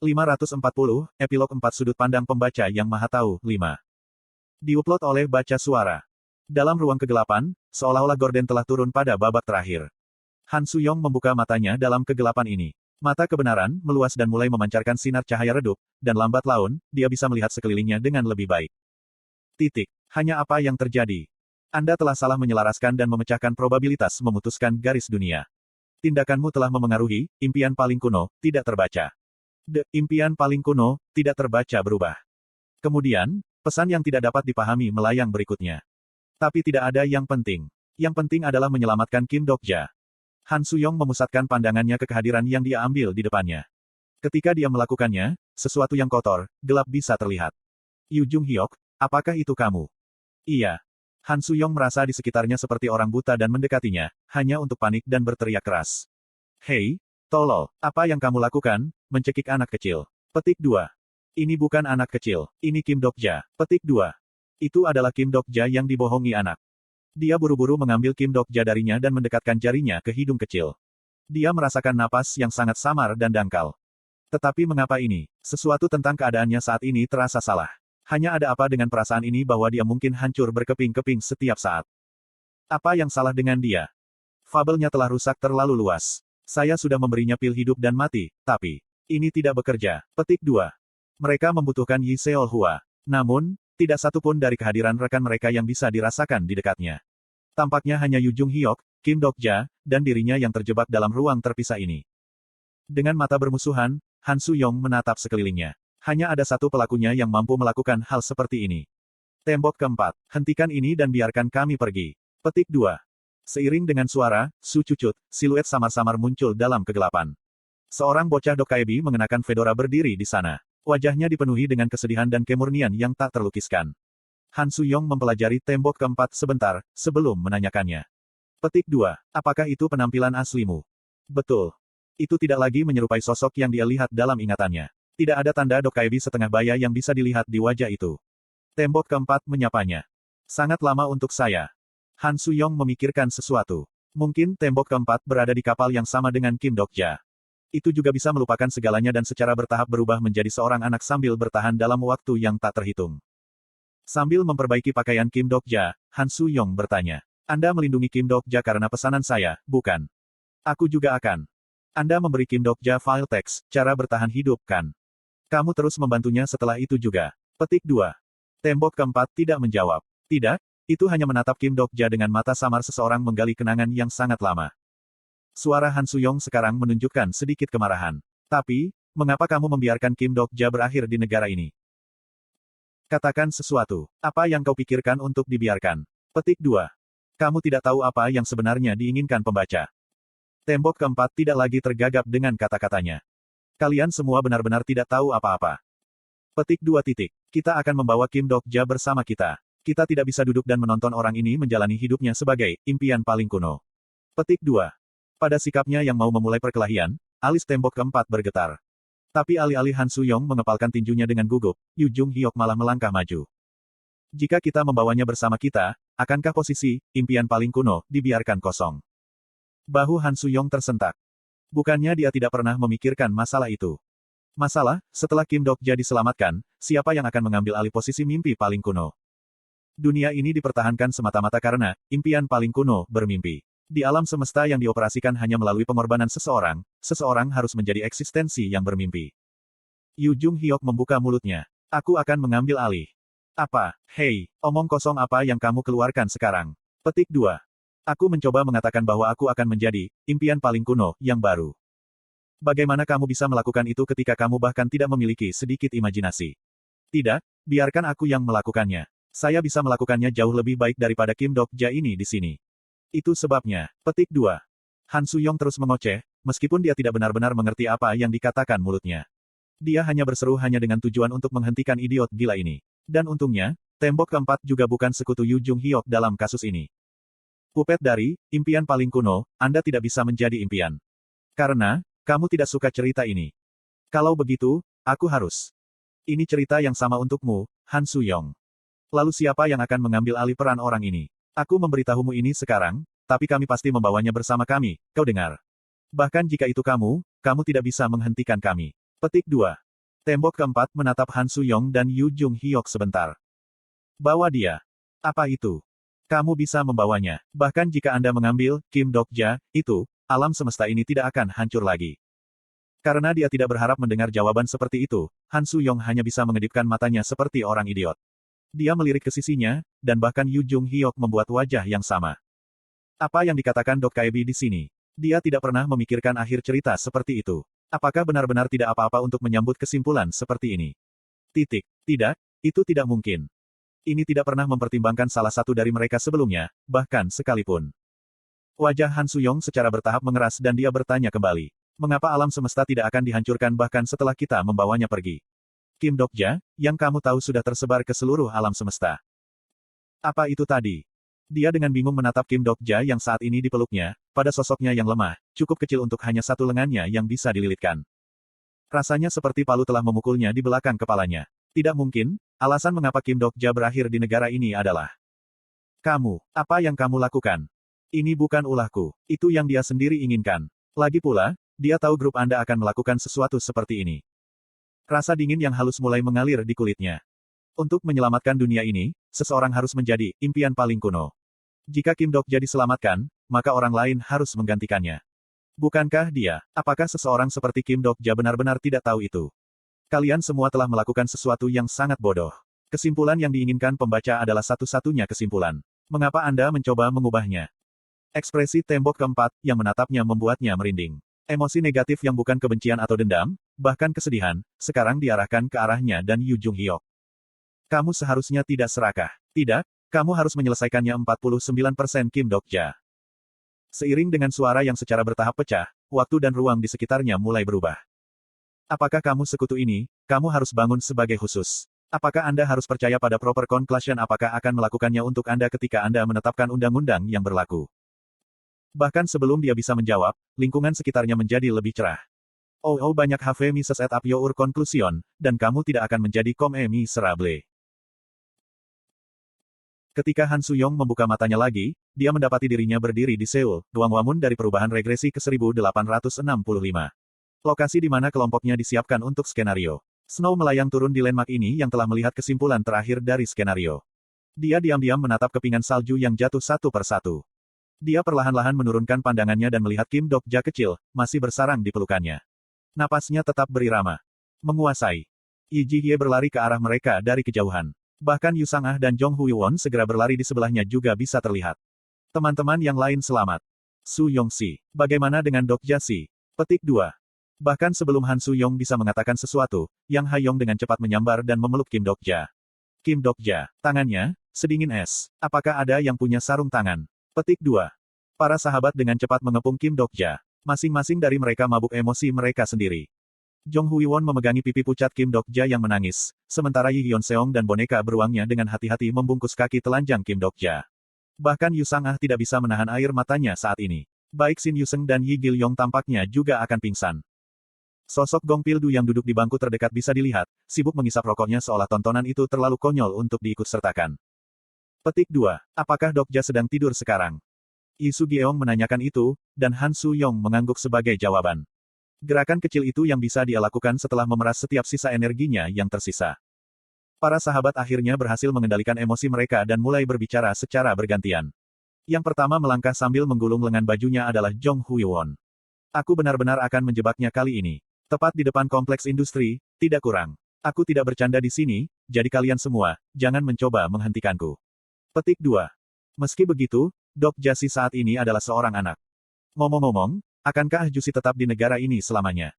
540, Epilog 4 Sudut Pandang Pembaca yang Maha Tahu, 5. Diupload oleh Baca Suara. Dalam ruang kegelapan, seolah-olah gorden telah turun pada babak terakhir. Han Suyong membuka matanya dalam kegelapan ini. Mata kebenaran meluas dan mulai memancarkan sinar cahaya redup, dan lambat laun, dia bisa melihat sekelilingnya dengan lebih baik. Titik. Hanya apa yang terjadi? Anda telah salah menyelaraskan dan memecahkan probabilitas memutuskan garis dunia. Tindakanmu telah memengaruhi impian paling kuno, tidak terbaca. Impian paling kuno, tidak terbaca berubah. Kemudian, pesan yang tidak dapat dipahami melayang berikutnya. Tapi tidak ada yang penting. Yang penting adalah menyelamatkan Kim Dokja. Han Suyong memusatkan pandangannya ke kehadiran yang dia ambil di depannya. Ketika dia melakukannya, sesuatu yang kotor, gelap bisa terlihat. Yu Jung Hyok, apakah itu kamu? Iya. Han Suyong merasa di sekitarnya seperti orang buta dan mendekatinya, hanya untuk panik dan berteriak keras. Hei, tolol, apa yang kamu lakukan? Mencekik anak kecil. Petik 2. Ini bukan anak kecil, ini Kim Dokja. Petik 2. Itu adalah Kim Dokja yang dibohongi anak. Dia buru-buru mengambil Kim Dokja darinya dan mendekatkan jarinya ke hidung kecil. Dia merasakan napas yang sangat samar dan dangkal. Tetapi mengapa ini? Sesuatu tentang keadaannya saat ini terasa salah. Hanya ada apa dengan perasaan ini bahwa dia mungkin hancur berkeping-keping setiap saat. Apa yang salah dengan dia? Fabelnya telah rusak terlalu luas. Saya sudah memberinya pil hidup dan mati, tapi ini tidak bekerja. Petik 2. Mereka membutuhkan Yi Seol Hua. Namun, tidak satu pun dari kehadiran rekan mereka yang bisa dirasakan di dekatnya. Tampaknya hanya Yu Jung Hyok, Kim Dokja, dan dirinya yang terjebak dalam ruang terpisah ini. Dengan mata bermusuhan, Han Suyong menatap sekelilingnya. Hanya ada satu pelakunya yang mampu melakukan hal seperti ini. Tembok keempat. Hentikan ini dan biarkan kami pergi. Petik 2. Seiring dengan suara, Su Cucut, siluet samar-samar muncul dalam kegelapan. Seorang bocah Dokkaebi mengenakan fedora berdiri di sana. Wajahnya dipenuhi dengan kesedihan dan kemurnian yang tak terlukiskan. Han Suyong mempelajari tembok keempat sebentar, sebelum menanyakannya. Petik 2. Apakah itu penampilan aslimu? Betul. Itu tidak lagi menyerupai sosok yang dia lihat dalam ingatannya. Tidak ada tanda Dokkaebi setengah baya yang bisa dilihat di wajah itu. Tembok keempat menyapanya. Sangat lama untuk saya. Han Suyong memikirkan sesuatu. Mungkin tembok keempat berada di kapal yang sama dengan Kim Dokja. Itu juga bisa melupakan segalanya dan secara bertahap berubah menjadi seorang anak sambil bertahan dalam waktu yang tak terhitung. Sambil memperbaiki pakaian Kim Dokja, Han Suyong bertanya. Anda melindungi Kim Dokja karena pesanan saya, bukan? Aku juga akan. Anda memberi Kim Dokja file teks, cara bertahan hidup, kan? Kamu terus membantunya setelah itu juga. Petik 2. Tembok keempat tidak menjawab. Tidak, itu hanya menatap Kim Dokja dengan mata samar seseorang menggali kenangan yang sangat lama. Suara Han Suyong sekarang menunjukkan sedikit kemarahan. Tapi, mengapa kamu membiarkan Kim Dokja berakhir di negara ini? Katakan sesuatu. Apa yang kau pikirkan untuk dibiarkan? Petik 2. Kamu tidak tahu apa yang sebenarnya diinginkan pembaca. Tembok keempat tidak lagi tergagap dengan kata-katanya. Kalian semua benar-benar tidak tahu apa-apa. Petik 2. Kita akan membawa Kim Dokja bersama kita. Kita tidak bisa duduk dan menonton orang ini menjalani hidupnya sebagai impian paling kuno. Petik 2. Pada sikapnya yang mau memulai perkelahian, alis tembok keempat bergetar. Tapi alih-alih Han Suyong mengepalkan tinjunya dengan gugup, Yu Jung Hyok malah melangkah maju. Jika kita membawanya bersama kita, akankah posisi impian paling kuno dibiarkan kosong? Bahu Han Suyong tersentak. Bukannya dia tidak pernah memikirkan masalah itu. Masalah, setelah Kim Dokja diselamatkan, siapa yang akan mengambil alih posisi mimpi paling kuno? Dunia ini dipertahankan semata-mata karena impian paling kuno bermimpi. Di alam semesta yang dioperasikan hanya melalui pengorbanan seseorang, seseorang harus menjadi eksistensi yang bermimpi. Yu Jung Hyok membuka mulutnya. Aku akan mengambil alih. Apa? Hei, omong kosong apa yang kamu keluarkan sekarang? Petik 2. Aku mencoba mengatakan bahwa aku akan menjadi impian paling kuno yang baru. Bagaimana kamu bisa melakukan itu ketika kamu bahkan tidak memiliki sedikit imajinasi? Tidak, biarkan aku yang melakukannya. Saya bisa melakukannya jauh lebih baik daripada Kim Dokja ini di sini. Itu sebabnya. Petik 2. Han Suyong terus mengoceh, meskipun dia tidak benar-benar mengerti apa yang dikatakan mulutnya. Dia hanya berseru hanya dengan tujuan untuk menghentikan idiot gila ini. Dan untungnya, tembok keempat juga bukan sekutu Yu Jung Hyok dalam kasus ini. Pupet dari impian paling kuno, Anda tidak bisa menjadi impian. Karena, kamu tidak suka cerita ini. Kalau begitu, aku harus. Ini cerita yang sama untukmu, Han Suyong. Lalu siapa yang akan mengambil alih peran orang ini? Aku memberitahumu ini sekarang, tapi kami pasti membawanya bersama kami, kau dengar. Bahkan jika itu kamu tidak bisa menghentikan kami. Petik 2. Tembok keempat menatap Han Suyong dan Yu Jung Hyok sebentar. Bawa dia. Apa itu? Kamu bisa membawanya. Bahkan jika Anda mengambil Kim Dokja, itu, alam semesta ini tidak akan hancur lagi. Karena dia tidak berharap mendengar jawaban seperti itu, Han Suyong hanya bisa mengedipkan matanya seperti orang idiot. Dia melirik ke sisinya, dan bahkan Yu Jung Hyok membuat wajah yang sama. Apa yang dikatakan Dok Kaebi di sini? Dia tidak pernah memikirkan akhir cerita seperti itu. Apakah benar-benar tidak apa-apa untuk menyambut kesimpulan seperti ini? Tidak, itu tidak mungkin. Ini tidak pernah mempertimbangkan salah satu dari mereka sebelumnya, bahkan sekalipun. Wajah Han Suyong secara bertahap mengeras dan dia bertanya kembali. Mengapa alam semesta tidak akan dihancurkan bahkan setelah kita membawanya pergi? Kim Dokja, yang kamu tahu sudah tersebar ke seluruh alam semesta. Apa itu tadi? Dia dengan bingung menatap Kim Dokja yang saat ini dipeluknya, pada sosoknya yang lemah, cukup kecil untuk hanya satu lengannya yang bisa dililitkan. Rasanya seperti palu telah memukulnya di belakang kepalanya. Tidak mungkin, alasan mengapa Kim Dokja berakhir di negara ini adalah kamu. Apa yang kamu lakukan? Ini bukan ulahku. Itu yang dia sendiri inginkan. Lagi pula, dia tahu grup Anda akan melakukan sesuatu seperti ini. Rasa dingin yang halus mulai mengalir di kulitnya. Untuk menyelamatkan dunia ini, seseorang harus menjadi impian paling kuno. Jika Kim Dokja diselamatkan, maka orang lain harus menggantikannya. Bukankah dia? Apakah seseorang seperti Kim Dokja benar-benar tidak tahu itu? Kalian semua telah melakukan sesuatu yang sangat bodoh. Kesimpulan yang diinginkan pembaca adalah satu-satunya kesimpulan. Mengapa Anda mencoba mengubahnya? Ekspresi tembok keempat yang menatapnya membuatnya merinding. Emosi negatif yang bukan kebencian atau dendam, bahkan kesedihan, sekarang diarahkan ke arahnya dan Yu Jung Hyok. Kamu seharusnya tidak serakah. Tidak, kamu harus menyelesaikannya 49% Kim Dokja. Seiring dengan suara yang secara bertahap pecah, waktu dan ruang di sekitarnya mulai berubah. Apakah kamu sekutu ini, kamu harus bangun sebagai khusus. Apakah Anda harus percaya pada proper conclusion apakah akan melakukannya untuk Anda ketika Anda menetapkan undang-undang yang berlaku? Bahkan sebelum dia bisa menjawab, lingkungan sekitarnya menjadi lebih cerah. Oh banyak have misses at up your conclusion, dan kamu tidak akan menjadi comme miserable. Ketika Han Suyong membuka matanya lagi, dia mendapati dirinya berdiri di Seoul, Gwanghwamun dari perubahan regresi ke 1865. Lokasi di mana kelompoknya disiapkan untuk skenario. Snow melayang turun di landmark ini yang telah melihat kesimpulan terakhir dari skenario. Dia diam-diam menatap kepingan salju yang jatuh satu per satu. Dia perlahan-lahan menurunkan pandangannya dan melihat Kim Dokja kecil, masih bersarang di pelukannya. Napasnya tetap berirama. Menguasai. Yi Jihye berlari ke arah mereka dari kejauhan. Bahkan Yu Sang-ah dan Jong Hui-won segera berlari di sebelahnya juga bisa terlihat. Teman-teman yang lain selamat. Su Yong-si. Bagaimana dengan Dokja-si? Petik 2. Bahkan sebelum Han Suyong bisa mengatakan sesuatu, Yang Ha-yong dengan cepat menyambar dan memeluk Kim Dokja. Kim Dokja. Tangannya, sedingin es. Apakah ada yang punya sarung tangan? Petik 2. Para sahabat dengan cepat mengepung Kim Dokja. Masing-masing dari mereka mabuk emosi mereka sendiri. Jong Hui-won memegangi pipi pucat Kim Dokja yang menangis, sementara Yi Hyun-seong dan boneka beruangnya dengan hati-hati membungkus kaki telanjang Kim Dokja. Bahkan Yu Sang-ah tidak bisa menahan air matanya saat ini. Baik Shin Yuseng dan Yi Gil-yong tampaknya juga akan pingsan. Sosok Gong Pil-du yang duduk di bangku terdekat bisa dilihat, sibuk mengisap rokoknya seolah tontonan itu terlalu konyol untuk diikutsertakan. Petik 2. Apakah Dokja sedang tidur sekarang? Yi Su-gyeong menanyakan itu, dan Han Suyong mengangguk sebagai jawaban. Gerakan kecil itu yang bisa dia lakukan setelah memeras setiap sisa energinya yang tersisa. Para sahabat akhirnya berhasil mengendalikan emosi mereka dan mulai berbicara secara bergantian. Yang pertama melangkah sambil menggulung lengan bajunya adalah Jong Hui-won. Aku benar-benar akan menjebaknya kali ini. Tepat di depan kompleks industri, tidak kurang. Aku tidak bercanda di sini, jadi kalian semua, jangan mencoba menghentikanku. Petik 2. Meski begitu, Dokja-si saat ini adalah seorang anak. Ngomong-ngomong, akankah Jusi tetap di negara ini selamanya?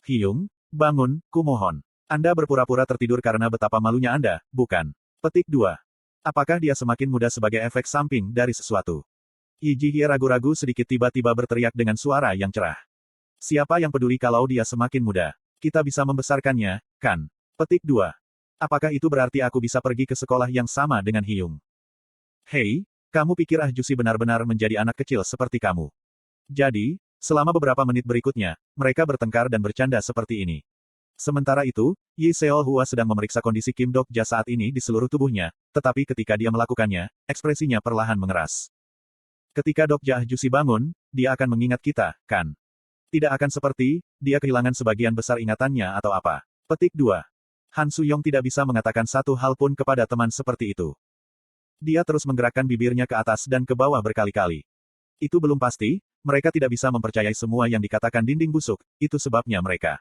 Hyung, bangun, kumohon. Anda berpura-pura tertidur karena betapa malunya Anda, bukan? Petik 2. Apakah dia semakin muda sebagai efek samping dari sesuatu? Yi Jihye ragu-ragu sedikit tiba-tiba berteriak dengan suara yang cerah. Siapa yang peduli kalau dia semakin muda? Kita bisa membesarkannya, kan? Petik 2. Apakah itu berarti aku bisa pergi ke sekolah yang sama dengan Hyung? Hei, kamu pikir Jusi benar-benar menjadi anak kecil seperti kamu? Jadi, selama beberapa menit berikutnya, mereka bertengkar dan bercanda seperti ini. Sementara itu, Yi Seol-hua sedang memeriksa kondisi Kim Dokja saat ini di seluruh tubuhnya, tetapi ketika dia melakukannya, ekspresinya perlahan mengeras. Ketika Dokja Jusi bangun, dia akan mengingat kita, kan? Tidak akan seperti, dia kehilangan sebagian besar ingatannya atau apa. Petik 2. Han Suyong tidak bisa mengatakan satu hal pun kepada teman seperti itu. Dia terus menggerakkan bibirnya ke atas dan ke bawah berkali-kali. Itu belum pasti, mereka tidak bisa mempercayai semua yang dikatakan dinding busuk, itu sebabnya mereka.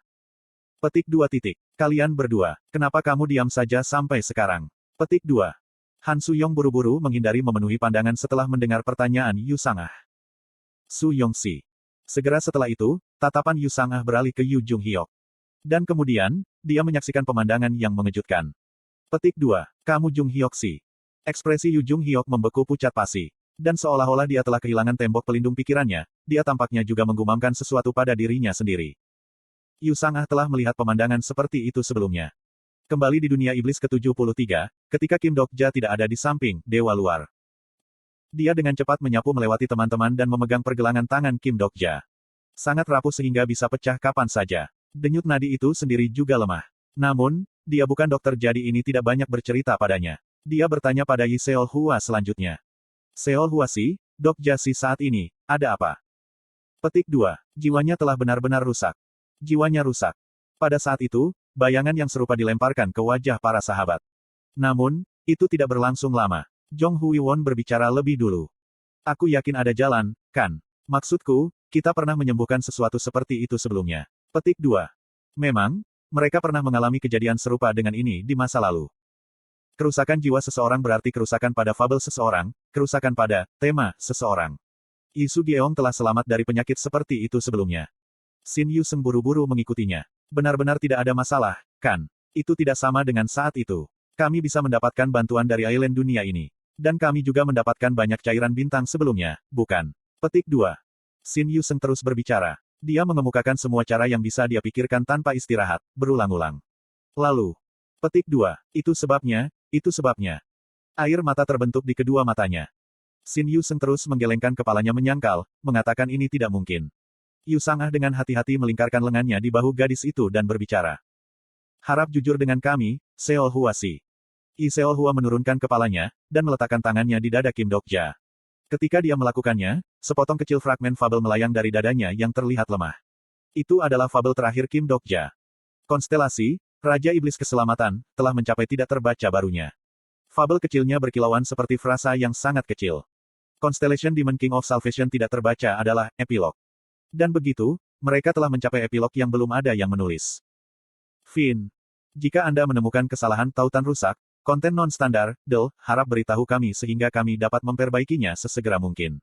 Petik 2 titik. Kalian berdua, kenapa kamu diam saja sampai sekarang? Petik 2. Han Suyong buru-buru menghindari memenuhi pandangan setelah mendengar pertanyaan Yu Sangah. Su Yongxi. Segera setelah itu, tatapan Yu Sangah beralih ke Yu Jung-hyuk. Dan kemudian, dia menyaksikan pemandangan yang mengejutkan. Petik 2. Kamu Jung-hyuk-si. Ekspresi Yu Jung-hyuk membeku pucat pasi. Dan seolah-olah dia telah kehilangan tembok pelindung pikirannya, dia tampaknya juga menggumamkan sesuatu pada dirinya sendiri. Yu Sangah telah melihat pemandangan seperti itu sebelumnya. Kembali di dunia iblis ke-73, ketika Kim Dok-ja tidak ada di samping Dewa Luar. Dia dengan cepat menyapu melewati teman-teman dan memegang pergelangan tangan Kim Dok-ja. Sangat rapuh sehingga bisa pecah kapan saja. Denyut nadi itu sendiri juga lemah. Namun, dia bukan dokter jadi ini tidak banyak bercerita padanya. Dia bertanya pada Yi Seol Hua selanjutnya. Seol Hua si, Dok-ja si saat ini, ada apa? Petik 2. Jiwanya telah benar-benar rusak. Jiwanya rusak. Pada saat itu, bayangan yang serupa dilemparkan ke wajah para sahabat. Namun, itu tidak berlangsung lama. Jong Hui Won berbicara lebih dulu. Aku yakin ada jalan, kan? Maksudku, kita pernah menyembuhkan sesuatu seperti itu sebelumnya. Petik 2. Memang, mereka pernah mengalami kejadian serupa dengan ini di masa lalu. Kerusakan jiwa seseorang berarti kerusakan pada fabel seseorang, kerusakan pada tema seseorang. Yi Sugyeong telah selamat dari penyakit seperti itu sebelumnya. Shin Yu Seng buru-buru mengikutinya. Benar-benar tidak ada masalah, kan? Itu tidak sama dengan saat itu. Kami bisa mendapatkan bantuan dari island dunia ini. Dan kami juga mendapatkan banyak cairan bintang sebelumnya, bukan? Petik 2. Shin Yu Seng terus berbicara. Dia mengemukakan semua cara yang bisa dia pikirkan tanpa istirahat, berulang-ulang. Lalu, petik 2, itu sebabnya. Air mata terbentuk di kedua matanya. Shin Yu Seng terus menggelengkan kepalanya menyangkal, mengatakan ini tidak mungkin. Yu Sangah dengan hati-hati melingkarkan lengannya di bahu gadis itu dan berbicara. Harap jujur dengan kami, Seol Hua si. Yi Seol Hua menurunkan kepalanya, dan meletakkan tangannya di dada Kim Dok-ja. Ketika dia melakukannya, sepotong kecil fragmen fabel melayang dari dadanya yang terlihat lemah. Itu adalah fabel terakhir Kim Dok-ja. Konstelasi, Raja Iblis Keselamatan, telah mencapai tidak terbaca barunya. Fabel kecilnya berkilauan seperti frasa yang sangat kecil. Constellation Demon King of Salvation tidak terbaca adalah epilog. Dan begitu, mereka telah mencapai epilog yang belum ada yang menulis. Fin. Jika Anda menemukan kesalahan tautan rusak, konten non-standar, harap beritahu kami sehingga kami dapat memperbaikinya sesegera mungkin.